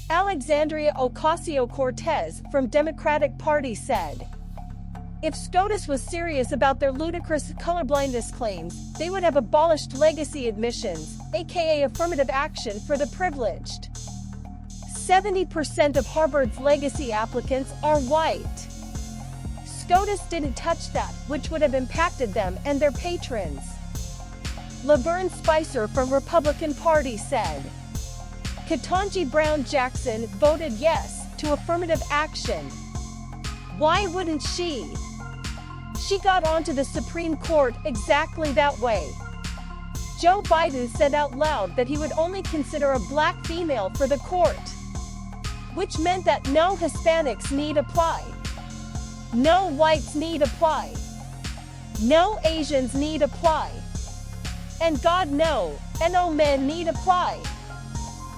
Alexandria Ocasio-Cortez from Democratic Party said, if SCOTUS was serious about their ludicrous colorblindness claims, they would have abolished legacy admissions, aka affirmative action for the privileged. 70% of Harvard's legacy applicants are white. SCOTUS didn't touch that, which would have impacted them and their patrons. Laverne Spicer from Republican Party said, Ketanji Brown Jackson voted yes to affirmative action. Why wouldn't she? She got onto the Supreme Court exactly that way. Joe Biden said out loud that he would only consider a black female for the court, which meant that no Hispanics need apply, no whites need apply, no Asians need apply, and God no men need apply.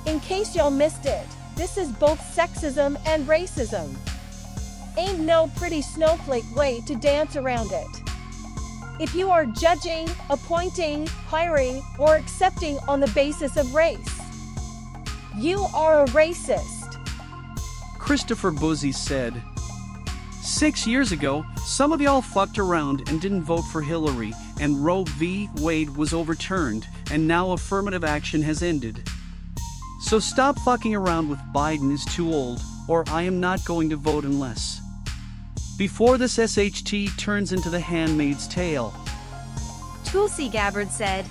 In case y'all missed it, this is both sexism and racism. Ain't no pretty snowflake way to dance around it. If you are judging, appointing, hiring, or accepting on the basis of race, you are a racist. Christopher Buzzi said, 6 years ago, some of y'all fucked around and didn't vote for Hillary, and Roe v. Wade was overturned, and now affirmative action has ended. So stop fucking around with Biden is too old, or I am not going to vote unless. Before this SHT turns into The Handmaid's Tale. Tulsi Gabbard said,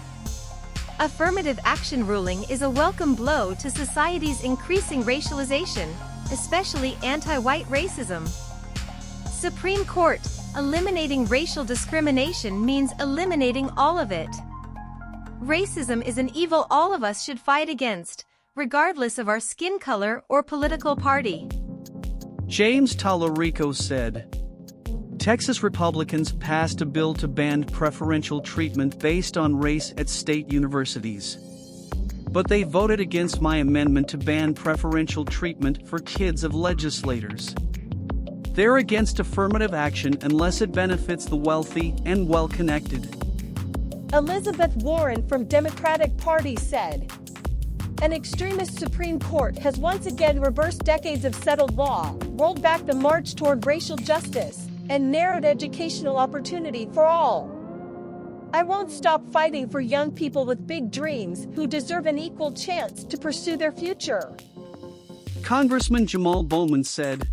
affirmative action ruling is a welcome blow to society's increasing racialization, especially anti-white racism. Supreme Court, eliminating racial discrimination means eliminating all of it. Racism is an evil all of us should fight against, regardless of our skin color or political party. James Tallarico said, Texas Republicans passed a bill to ban preferential treatment based on race at state universities. But they voted against my amendment to ban preferential treatment for kids of legislators. They're against affirmative action unless it benefits the wealthy and well-connected. Elizabeth Warren from Democratic Party said, an extremist Supreme Court has once again reversed decades of settled law, rolled back the march toward racial justice, and narrowed educational opportunity for all. I won't stop fighting for young people with big dreams who deserve an equal chance to pursue their future. Congressman Jamal Bowman said,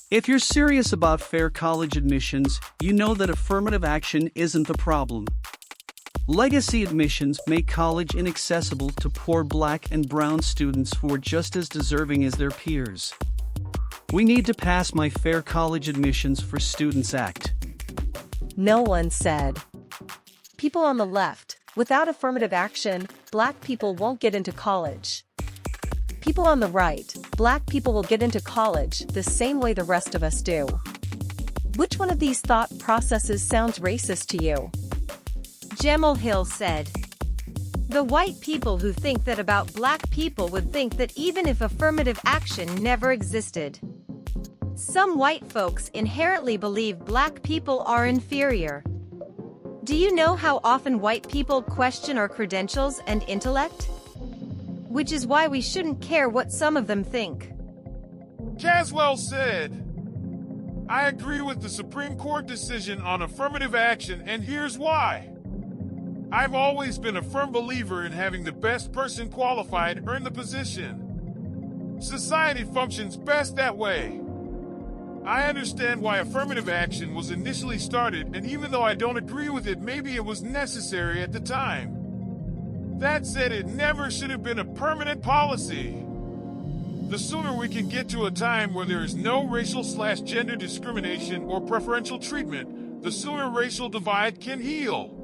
if you're serious about fair college admissions, you know that affirmative action isn't the problem. Legacy admissions make college inaccessible to poor black and brown students who are just as deserving as their peers. We need to pass my Fair College Admissions for Students Act. No one said. People on the left, without affirmative action, black people won't get into college. People on the right, black people will get into college the same way the rest of us do. Which one of these thought processes sounds racist to you? Jemal Hill said, the white people who think that about black people would think that even if affirmative action never existed. Some white folks inherently believe black people are inferior. Do you know how often white people question our credentials and intellect? Which is why we shouldn't care what some of them think. Caswell said, I agree with the Supreme Court decision on affirmative action, and here's why. I've always been a firm believer in having the best person qualified earn the position. Society functions best that way. I understand why affirmative action was initially started, and even though I don't agree with it, maybe it was necessary at the time. That said, it never should have been a permanent policy. The sooner we can get to a time where there is no racial/gender discrimination or preferential treatment, the sooner racial divide can heal.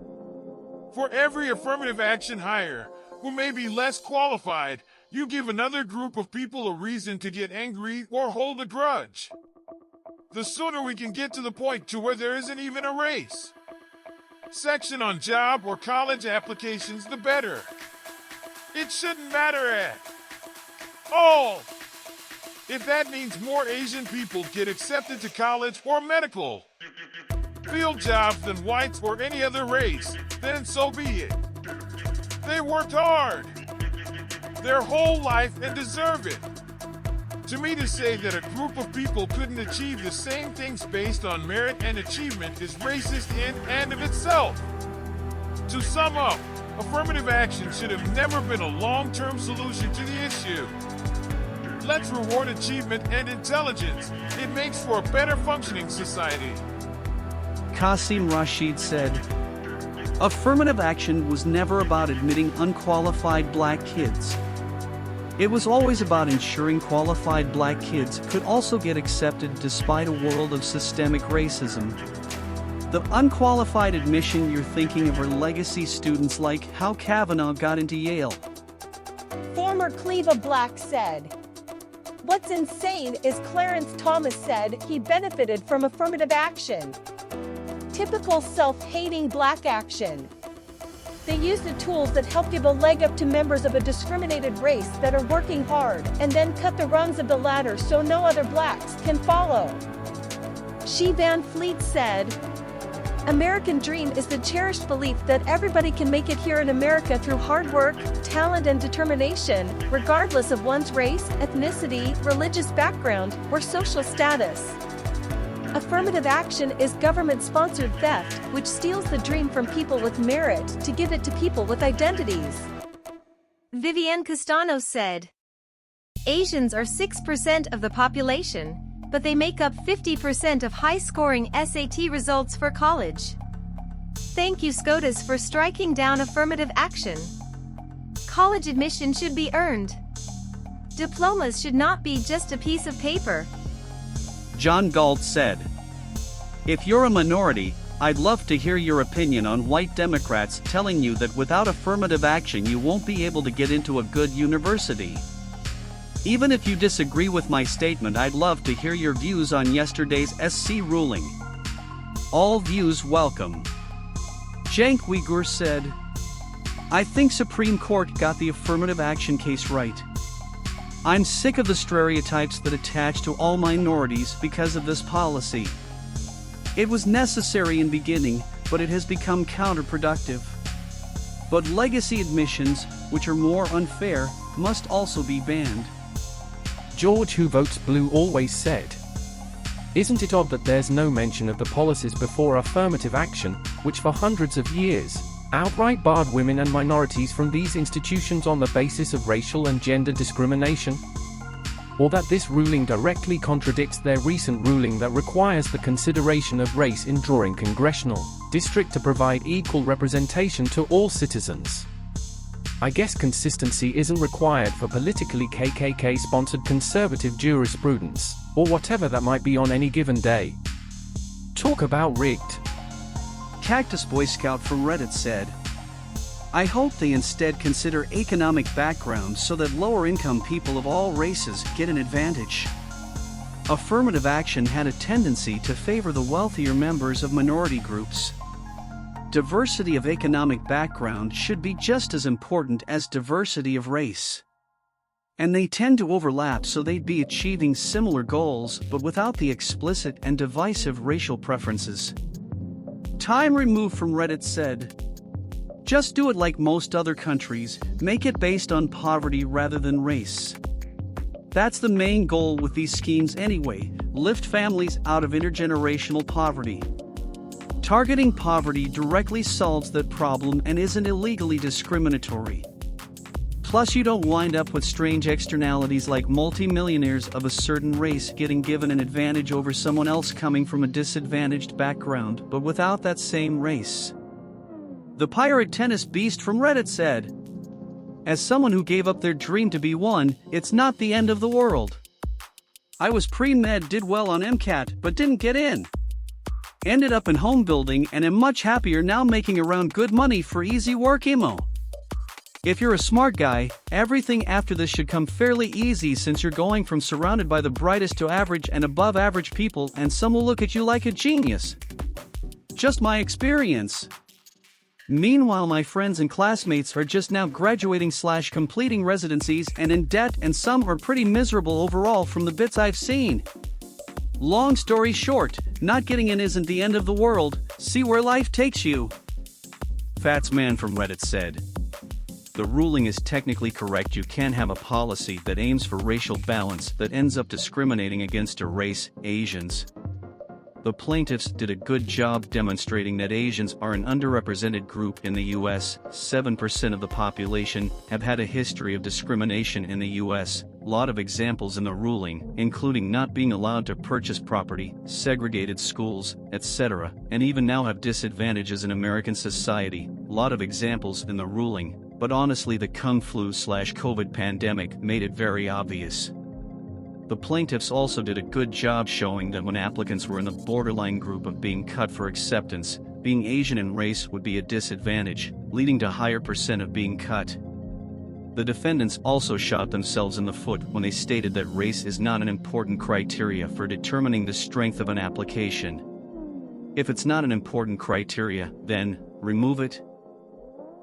For every affirmative action hire, who may be less qualified, you give another group of people a reason to get angry or hold a grudge. The sooner we can get to the point to where there isn't even a race section on job or college applications, the better. It shouldn't matter at all if that means more Asian people get accepted to college or medical field jobs than whites or any other race, then so be it. They worked hard their whole life and deserve it. To me, to say that a group of people couldn't achieve the same things based on merit and achievement is racist in and of itself. To sum up, affirmative action should have never been a long-term solution to the issue. Let's reward achievement and intelligence. It makes for a better functioning society. Qasim Rashid said, affirmative action was never about admitting unqualified black kids. It was always about ensuring qualified black kids could also get accepted despite a world of systemic racism. The unqualified admission you're thinking of are legacy students like how Kavanaugh got into Yale. Former Cleva Black said, what's insane is Clarence Thomas said he benefited from affirmative action. Typical self-hating black action. They use the tools that help give a leg up to members of a discriminated race that are working hard and then cut the rungs of the ladder so no other blacks can follow. She Van Fleet said, American dream is the cherished belief that everybody can make it here in America through hard work, talent and determination, regardless of one's race, ethnicity, religious background, or social status. Affirmative action is government-sponsored theft, which steals the dream from people with merit to give it to people with identities. Vivienne Castano said, Asians are 6% of the population, but they make up 50% of high-scoring SAT results for college. Thank you SCOTUS for striking down affirmative action. College admission should be earned. Diplomas should not be just a piece of paper. John Galt said, if you're a minority, I'd love to hear your opinion on white Democrats telling you that without affirmative action you won't be able to get into a good university. Even if you disagree with my statement, I'd love to hear your views on yesterday's SC ruling. All views welcome. Cenk Uygur said, I think Supreme Court got the affirmative action case right. I'm sick of the stereotypes that attach to all minorities because of this policy. It was necessary in beginning, but it has become counterproductive. But legacy admissions, which are more unfair, must also be banned. George Who Votes Blue always said, isn't it odd that there's no mention of the policies before affirmative action, which for hundreds of years, outright barred women and minorities from these institutions on the basis of racial and gender discrimination? Or that this ruling directly contradicts their recent ruling that requires the consideration of race in drawing congressional district to provide equal representation to all citizens. I guess consistency isn't required for politically KKK-sponsored conservative jurisprudence, or whatever that might be on any given day. Talk about rigged. Cactus Boy Scout from Reddit said, I hope they instead consider economic background so that lower-income people of all races get an advantage. Affirmative action had a tendency to favor the wealthier members of minority groups. Diversity of economic background should be just as important as diversity of race. And they tend to overlap, so they'd be achieving similar goals but without the explicit and divisive racial preferences. Time Removed from Reddit said, just do it like most other countries, make it based on poverty rather than race. That's the main goal with these schemes anyway, lift families out of intergenerational poverty. Targeting poverty directly solves that problem and isn't illegally discriminatory. Plus, you don't wind up with strange externalities like multimillionaires of a certain race getting given an advantage over someone else coming from a disadvantaged background but without that same race. The Pirate Tennis Beast from Reddit said, as someone who gave up their dream to be one, it's not the end of the world. I was pre-med, did well on MCAT, but didn't get in. Ended up in home building and am much happier now, making around good money for easy work emo. If you're a smart guy, everything after this should come fairly easy since you're going from surrounded by the brightest to average and above average people, and some will look at you like a genius. Just my experience. Meanwhile, my friends and classmates are just now graduating/completing residencies and in debt, and some are pretty miserable overall from the bits I've seen. Long story short, not getting in isn't the end of the world, see where life takes you. Fatsman from Reddit said, The ruling is technically correct. You can't have a policy that aims for racial balance that ends up discriminating against a race, Asians. The plaintiffs did a good job demonstrating that Asians are an underrepresented group in the U.S. 7% of the population have had a history of discrimination in the U.S. Lot of examples in the ruling, including not being allowed to purchase property, segregated schools, etc., and even now have disadvantages in American society. Lot of examples in the ruling, but honestly the Kung Flu/COVID pandemic made it very obvious. The plaintiffs also did a good job showing that when applicants were in the borderline group of being cut for acceptance, being Asian in race would be a disadvantage, leading to higher percent of being cut. The defendants also shot themselves in the foot when they stated that race is not an important criteria for determining the strength of an application. If it's not an important criteria, then remove it.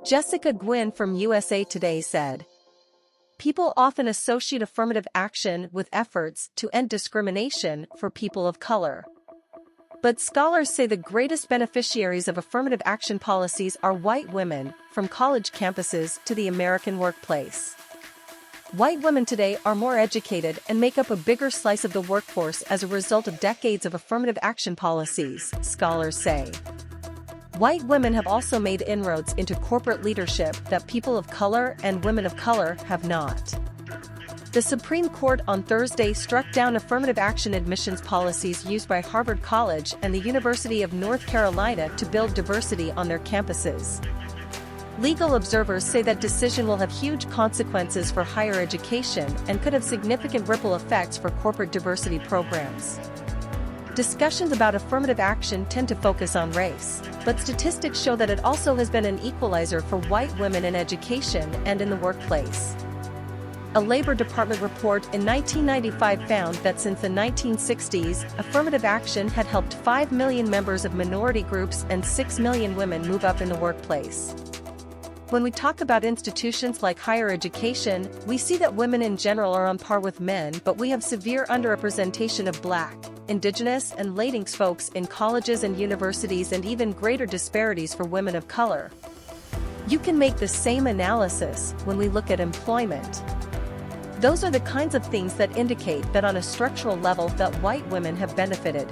Jessica Gwynn from USA Today said, "People often associate affirmative action with efforts to end discrimination for people of color. But scholars say the greatest beneficiaries of affirmative action policies are white women, from college campuses to the American workplace. White women today are more educated and make up a bigger slice of the workforce as a result of decades of affirmative action policies," scholars say. White women have also made inroads into corporate leadership that people of color and women of color have not. The Supreme Court on Thursday struck down affirmative action admissions policies used by Harvard College and the University of North Carolina to build diversity on their campuses. Legal observers say that decision will have huge consequences for higher education and could have significant ripple effects for corporate diversity programs. Discussions about affirmative action tend to focus on race, but statistics show that it also has been an equalizer for white women in education and in the workplace. A Labor Department report in 1995 found that since the 1960s, affirmative action had helped 5 million members of minority groups and 6 million women move up in the workplace. When we talk about institutions like higher education, we see that women in general are on par with men, but we have severe underrepresentation of Black, Indigenous, and Latinx folks in colleges and universities, and even greater disparities for women of color. You can make the same analysis when we look at employment. Those are the kinds of things that indicate that on a structural level that white women have benefited.